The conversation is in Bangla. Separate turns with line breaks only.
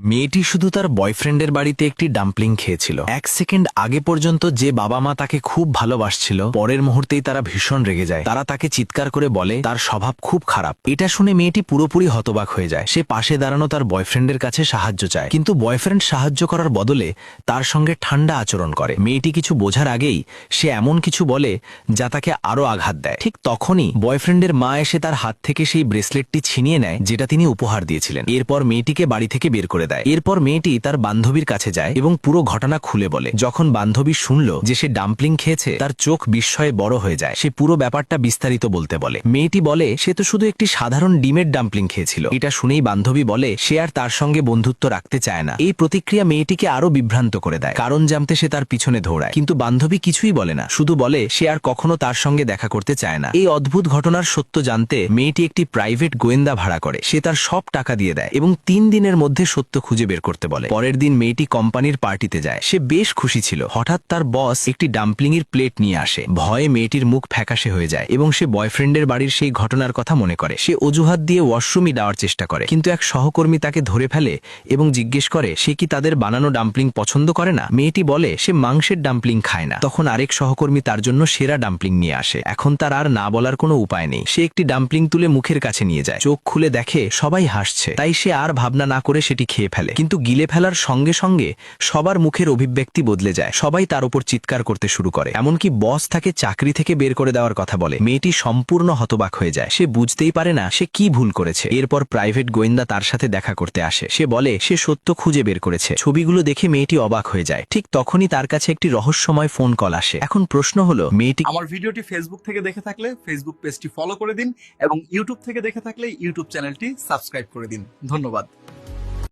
মেয়েটি শুধু তার বয়ফ্রেন্ডের বাড়িতে একটি ডাম্পলিং খেয়েছিল। 1 সেকেন্ড আগে পর্যন্ত যে বাবা মা তাকে খুব ভালোবাসছিল, পরের মুহূর্তেই তারা ভীষণ রেগে যায়। তারা তাকে চিৎকার করে বলে তার স্বভাব খুব খারাপ। এটা শুনে মেয়েটি পুরোপুরি হতবাক হয়ে যায়। সে পাশে দাঁড়ানো তার বয়ফ্রেন্ডের কাছে সাহায্য চায়, কিন্তু বয়ফ্রেন্ড সাহায্য করার বদলে তার সঙ্গে ঠান্ডা আচরণ করে। মেয়েটি কিছু বোঝার আগেই সে এমন কিছু বলে যা তাকে আরো আঘাত দেয়। ঠিক তখনই বয়ফ্রেন্ডের মা এসে তার হাত থেকে সেই ব্রেসলেটটি ছিনিয়ে নেয় যেটা তিনি উপহার দিয়েছিলেন। এরপর মেয়েটিকে বাড়ি থেকে বের করে দেয়। এরপর মেয়েটি তার বান্ধবীর কাছে যায় এবং পুরো ঘটনা খুলে বলে। যখন বান্ধবী শুনল যে সে ডাম্পলিং খেয়েছে, তার চোখ বিস্ময়ে বড় হয়ে যায়। সে পুরো ব্যাপারটা বিস্তারিত বলতে বলে। মেয়েটি বলে সে তো শুধু একটি সাধারণ ডিমের ডাম্পলিং খেয়েছিল। এটা শুনেই বান্ধবী বলে সে আর তার সঙ্গে বন্ধুত্ব রাখতে চায় না। এই প্রতিক্রিয়া মেয়েটিকে আরো বিভ্রান্ত করে দেয়। কারণ জানতে সে তার পিছনে দৌড়ায়, কিন্তু বান্ধবী কিছুই বলে না, শুধু বলে সে আর কখনো তার সঙ্গে দেখা করতে চায় না। এই অদ্ভুত ঘটনার সত্য জানতে মেয়েটি একটি প্রাইভেট গোয়েন্দা ভাড়া করে। সে তার সব টাকা দিয়ে দেয় এবং 3 দিনের মধ্যে সত্য খুঁজে বের করতে বলে। পরের দিন মেয়েটি কোম্পানির পার্টিতে যায়। সে বেশ খুশি ছিল। হঠাৎ তার বস একটি ডাম্পলিং এর প্লেট নিয়ে আসে। ভয়ে মেয়েটির মুখ ফ্যাকাশে হয়ে যায় এবং সে বয়ফ্রেন্ডের বাড়ির সেই ঘটনার কথা মনে করে। সে অজুহাত দিয়ে ওয়াশরুমে যাওয়ার চেষ্টা করে, কিন্তু এক সহকর্মী তাকে ধরে ফেলে এবং জিজ্ঞেস করে সে কি তাদের বানানো ডাম্পলিং পছন্দ করে না। মেয়েটি বলে সে মাংসের ডাম্পলিং খায় না। তখন আরেক সহকর্মী তার জন্য সেরা ডাম্পলিং নিয়ে আসে। এখন তার আর না বলার কোনো উপায় নেই। সে একটি ডাম্পলিং তুলে মুখের কাছে নিয়ে যায়। চোখ খুলে দেখে সবাই হাসছে, তাই সে আর ভাবনা না করে সেটি খেয়ে ফেলে। কিন্তু গিলে ফেলার সঙ্গে সঙ্গে সবার মুখের অভিব্যক্তি বদলে যায়। সবাই তার উপর চিৎকার করতে শুরু করে, এমনকি বস তাকে চাকরি থেকে বের করে দেওয়ার কথা বলে। মেয়েটি সম্পূর্ণ হতবাক হয়ে যায়। সে বুঝতেই পারে না সে কি ভুল করেছে। এরপর প্রাইভেট গোয়েন্দা তার সাথে দেখা করতে আসে। সে বলে সে সত্য খুঁজে বের করেছে। ছবিগুলো দেখে মেয়েটি অবাক হয়ে যায়। ঠিক তখনই তার কাছে একটি রহস্যময় ফোন কল আসে। এখন প্রশ্ন হলো, মেয়েটি
আমার ভিডিওটি ফেসবুক থেকে দেখে থাকলে ফেসবুক পেজটি ফলো করে দিন এবং ইউটিউব থেকে দেখে থাকলে ইউটিউব চ্যানেলটি সাবস্ক্রাইব করে দিন। ধন্যবাদ।